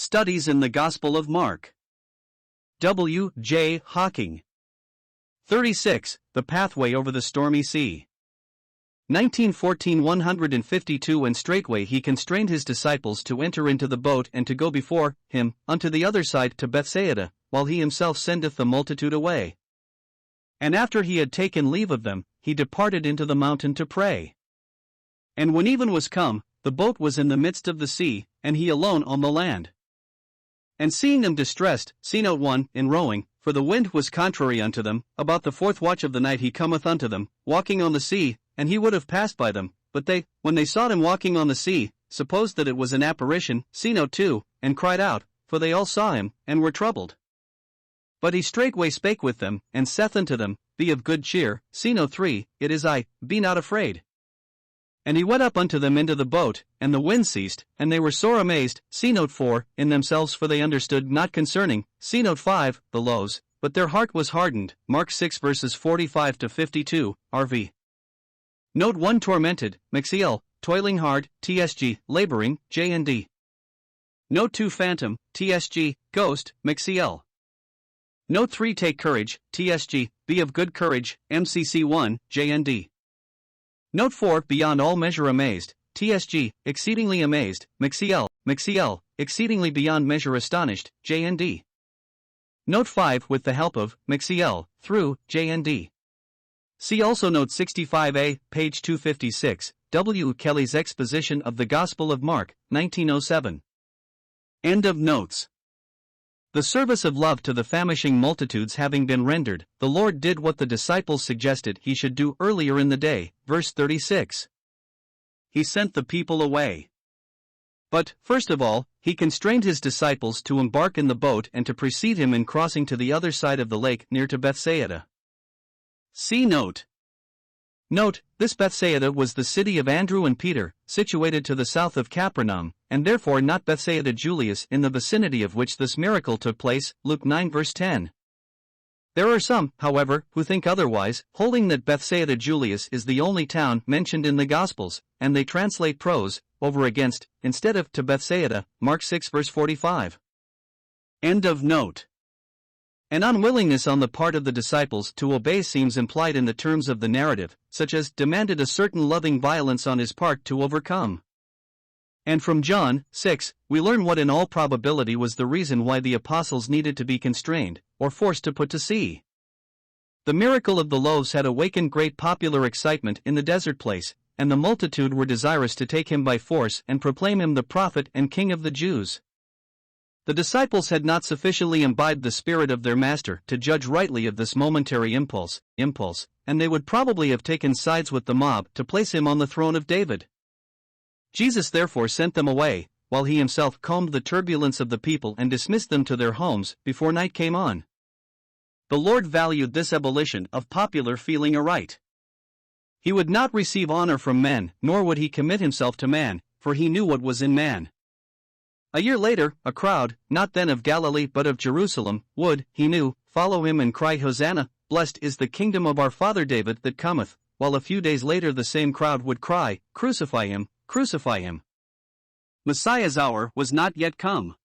Studies in the Gospel of Mark. W. J. Hocking. 36. The Pathway Over the Stormy Sea. 1914 152. And straightway he constrained his disciples to enter into the boat and to go before him unto the other side to Bethsaida, while he himself sendeth the multitude away. And after he had taken leave of them, he departed into the mountain to pray. And when even was come, the boat was in the midst of the sea, and he alone on the land. And seeing them distressed, note 1, in rowing, for the wind was contrary unto them, about the fourth watch of the night he cometh unto them, walking on the sea, and he would have passed by them, but they, when they saw him walking on the sea, supposed that it was an apparition, note 2, and cried out, for they all saw him, and were troubled. But he straightway spake with them, and saith unto them, Be of good cheer, note 3, it is I, be not afraid. And he went up unto them into the boat, and the wind ceased, and they were sore amazed, note 4, in themselves, for they understood not concerning, note 5, the loaves, but their heart was hardened. Mark 6 verses 45 to 52, RV. Note 1 tormented, McCL, toiling hard, TSG, laboring, J&D. Note 2 phantom, TSG, ghost, McCL. Note 3 take courage, TSG, be of good courage, MCC1, J&D. Note 4 beyond all measure amazed, TSG, exceedingly amazed, McCL, exceedingly beyond measure astonished, J&D. Note 5 with the help of, McCL, through, J&D. See also note 65A, page 256, W. Kelly's Exposition of the Gospel of Mark, 1907. End of notes. The service of love to the famishing multitudes having been rendered, the Lord did what the disciples suggested he should do earlier in the day, verse 36. He sent the people away. But, first of all, he constrained his disciples to embark in the boat and to precede him in crossing to the other side of the lake near to Bethsaida. See note. Note, this Bethsaida was the city of Andrew and Peter, situated to the south of Capernaum, and therefore not Bethsaida Julius, in the vicinity of which this miracle took place, Luke 9 verse 10. There are some, however, who think otherwise, holding that Bethsaida Julius is the only town mentioned in the Gospels, and they translate pros, over against, instead of to Bethsaida, Mark 6 verse 45. End of note. An unwillingness on the part of the disciples to obey seems implied in the terms of the narrative, such as demanded a certain loving violence on his part to overcome. And from John 6, we learn what in all probability was the reason why the apostles needed to be constrained, or forced to put to sea. The miracle of the loaves had awakened great popular excitement in the desert place, and the multitude were desirous to take him by force and proclaim him the prophet and king of the Jews. The disciples had not sufficiently imbibed the spirit of their master to judge rightly of this momentary impulse, and they would probably have taken sides with the mob to place him on the throne of David. Jesus therefore sent them away, while he himself calmed the turbulence of the people and dismissed them to their homes before night came on. The Lord valued this ebullition of popular feeling aright. He would not receive honor from men, nor would he commit himself to man, for he knew what was in man. A year later, a crowd, not then of Galilee but of Jerusalem, would, he knew, follow him and cry Hosanna, blessed is the kingdom of our father David that cometh, while a few days later the same crowd would cry, Crucify him, crucify him. Messiah's hour was not yet come.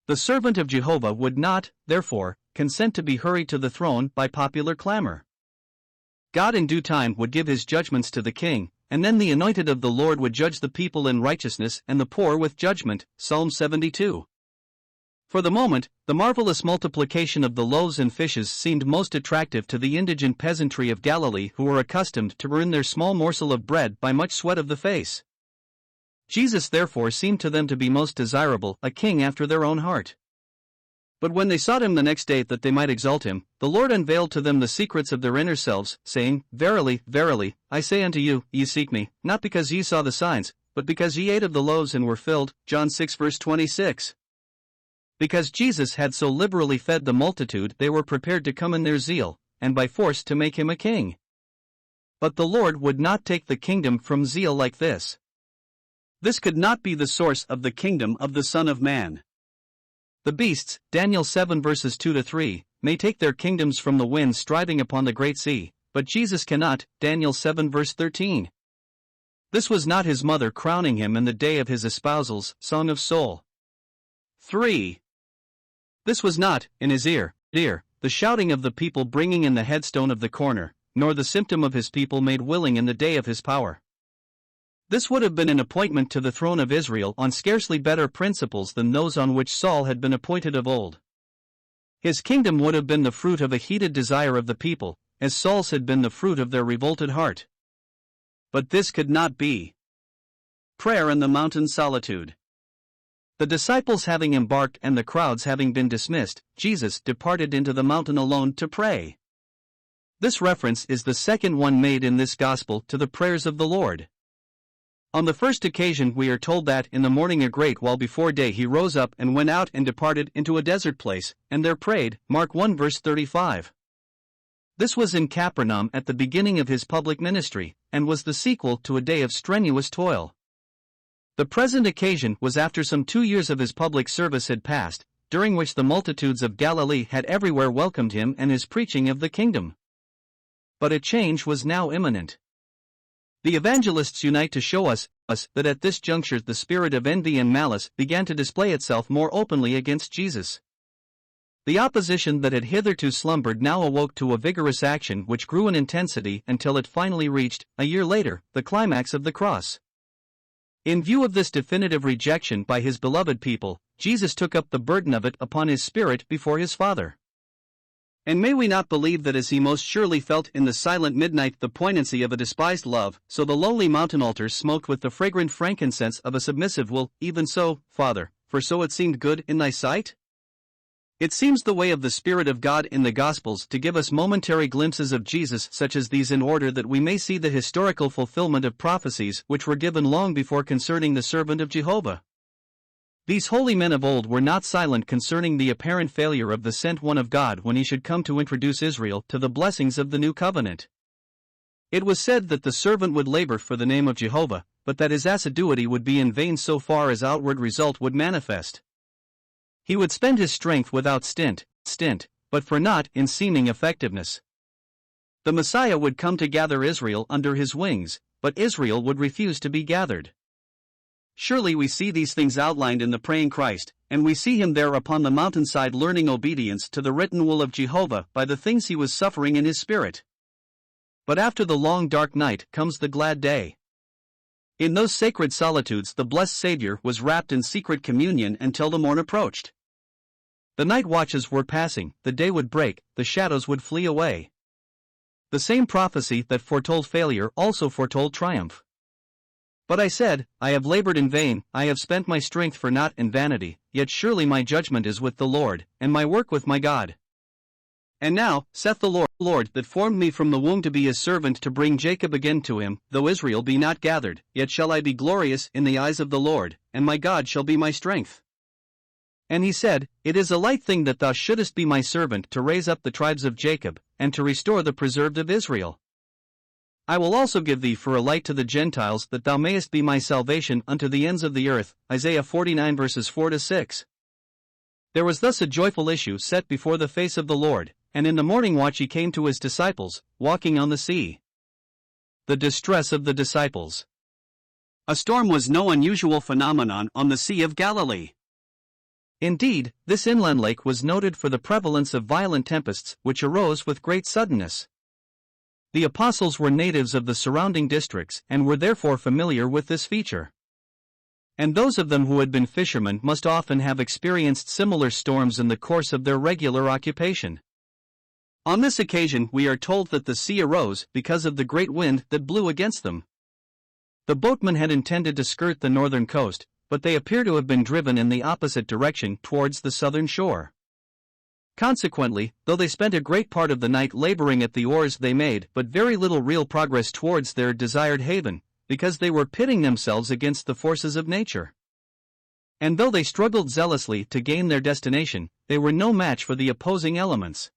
The servant of Jehovah would not, therefore, consent to be hurried to the throne by popular clamor. God in due time would give his judgments to the king, and then the anointed of the Lord would judge the people in righteousness and the poor with judgment, Psalm 72. For the moment, the marvelous multiplication of the loaves and fishes seemed most attractive to the indigent peasantry of Galilee, who were accustomed to earn their small morsel of bread by much sweat of the face. Jesus therefore seemed to them to be most desirable, a king after their own heart. But when they sought him the next day that they might exalt him, the Lord unveiled to them the secrets of their inner selves, saying, Verily, verily, I say unto you, ye seek me, not because ye saw the signs, but because ye ate of the loaves and were filled, John 6 verse 26. Because Jesus had so liberally fed the multitude, they were prepared to come in their zeal, and by force to make him a king. But the Lord would not take the kingdom from zeal like this. This could not be the source of the kingdom of the Son of Man. The beasts, Daniel 7 verses 2 to 3, may take their kingdoms from the wind striving upon the great sea, but Jesus cannot, Daniel 7 verse 13. This was not his mother crowning him in the day of his espousals, Song of Soul. 3. This was not, in his ear, the shouting of the people bringing in the headstone of the corner, nor the symptom of his people made willing in the day of his power. This would have been an appointment to the throne of Israel on scarcely better principles than those on which Saul had been appointed of old. His kingdom would have been the fruit of a heated desire of the people, as Saul's had been the fruit of their revolted heart. But this could not be. Prayer in the mountain solitude. The disciples having embarked and the crowds having been dismissed, Jesus departed into the mountain alone to pray. This reference is the second one made in this gospel to the prayers of the Lord. On the first occasion we are told that in the morning a great while before day he rose up and went out and departed into a desert place, and there prayed, Mark 1 verse 35. This was in Capernaum at the beginning of his public ministry, and was the sequel to a day of strenuous toil. The present occasion was after some 2 years of his public service had passed, during which the multitudes of Galilee had everywhere welcomed him and his preaching of the kingdom. But a change was now imminent. The evangelists unite to show us that at this juncture the spirit of envy and malice began to display itself more openly against Jesus. The opposition that had hitherto slumbered now awoke to a vigorous action which grew in intensity until it finally reached, a year later, the climax of the cross. In view of this definitive rejection by his beloved people, Jesus took up the burden of it upon his spirit before his Father. And may we not believe that as he most surely felt in the silent midnight the poignancy of a despised love, so the lowly mountain altars smoked with the fragrant frankincense of a submissive will, even so, Father, for so it seemed good in thy sight? It seems the way of the Spirit of God in the Gospels to give us momentary glimpses of Jesus such as these in order that we may see the historical fulfillment of prophecies which were given long before concerning the servant of Jehovah. These holy men of old were not silent concerning the apparent failure of the sent one of God when he should come to introduce Israel to the blessings of the new covenant. It was said that the servant would labor for the name of Jehovah, but that his assiduity would be in vain so far as outward result would manifest. He would spend his strength without stint, but for naught in seeming effectiveness. The Messiah would come to gather Israel under his wings, but Israel would refuse to be gathered. Surely we see these things outlined in the praying Christ, and we see him there upon the mountainside learning obedience to the written will of Jehovah by the things he was suffering in his spirit. But after the long dark night comes the glad day. In those sacred solitudes the blessed Savior was wrapped in secret communion until the morn approached. The night watches were passing, the day would break, the shadows would flee away. The same prophecy that foretold failure also foretold triumph. But I said, I have labored in vain, I have spent my strength for naught in vanity, yet surely my judgment is with the Lord, and my work with my God. And now, saith the Lord that formed me from the womb to be his servant to bring Jacob again to him, though Israel be not gathered, yet shall I be glorious in the eyes of the Lord, and my God shall be my strength. And he said, It is a light thing that thou shouldest be my servant to raise up the tribes of Jacob, and to restore the preserved of Israel. I will also give thee for a light to the Gentiles that thou mayest be my salvation unto the ends of the earth. Isaiah 49 verses 4-6. There was thus a joyful issue set before the face of the Lord, and in the morning watch he came to his disciples, walking on the sea. The distress of the disciples. A storm was no unusual phenomenon on the Sea of Galilee. Indeed, this inland lake was noted for the prevalence of violent tempests which arose with great suddenness. The apostles were natives of the surrounding districts and were therefore familiar with this feature. And those of them who had been fishermen must often have experienced similar storms in the course of their regular occupation. On this occasion we are told that the sea arose because of the great wind that blew against them. The boatmen had intended to skirt the northern coast, but they appear to have been driven in the opposite direction towards the southern shore. Consequently, though they spent a great part of the night laboring at the oars, they made but very little real progress towards their desired haven, because they were pitting themselves against the forces of nature. And though they struggled zealously to gain their destination, they were no match for the opposing elements.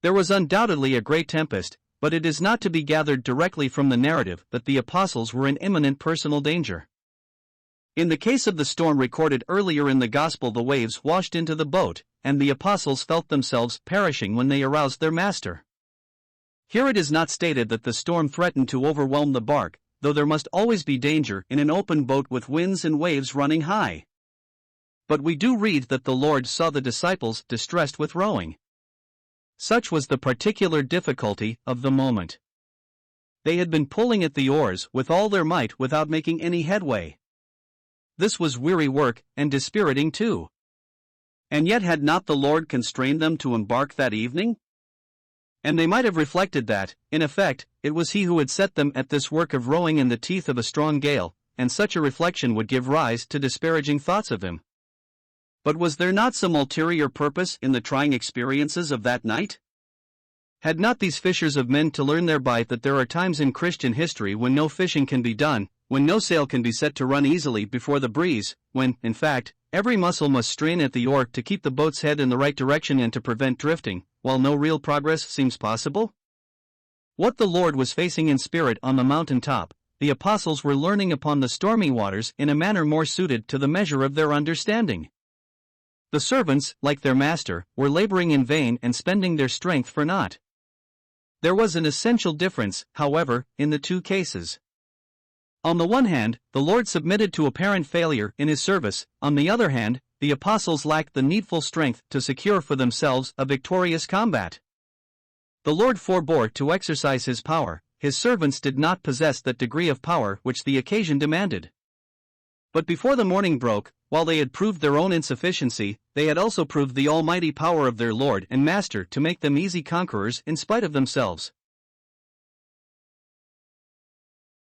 There was undoubtedly a great tempest, but it is not to be gathered directly from the narrative that the apostles were in imminent personal danger. In the case of the storm recorded earlier in the Gospel, the waves washed into the boat, and the apostles felt themselves perishing when they aroused their master. Here it is not stated that the storm threatened to overwhelm the bark, though there must always be danger in an open boat with winds and waves running high. But we do read that the Lord saw the disciples distressed with rowing. Such was the particular difficulty of the moment. They had been pulling at the oars with all their might without making any headway. This was weary work, and dispiriting too. And yet had not the Lord constrained them to embark that evening? And they might have reflected that, in effect, it was He who had set them at this work of rowing in the teeth of a strong gale, and such a reflection would give rise to disparaging thoughts of Him. But was there not some ulterior purpose in the trying experiences of that night? Had not these fishers of men to learn thereby that there are times in Christian history when no fishing can be done, when no sail can be set to run easily before the breeze, when, in fact, every muscle must strain at the oar to keep the boat's head in the right direction and to prevent drifting, while no real progress seems possible? What the Lord was facing in spirit on the mountain top, the apostles were learning upon the stormy waters in a manner more suited to the measure of their understanding. The servants, like their master, were laboring in vain and spending their strength for naught. There was an essential difference, however, in the two cases. On the one hand, the Lord submitted to apparent failure in His service; on the other hand, the apostles lacked the needful strength to secure for themselves a victorious combat. The Lord forbore to exercise His power; His servants did not possess that degree of power which the occasion demanded. But before the morning broke, while they had proved their own insufficiency, they had also proved the almighty power of their Lord and Master to make them easy conquerors in spite of themselves.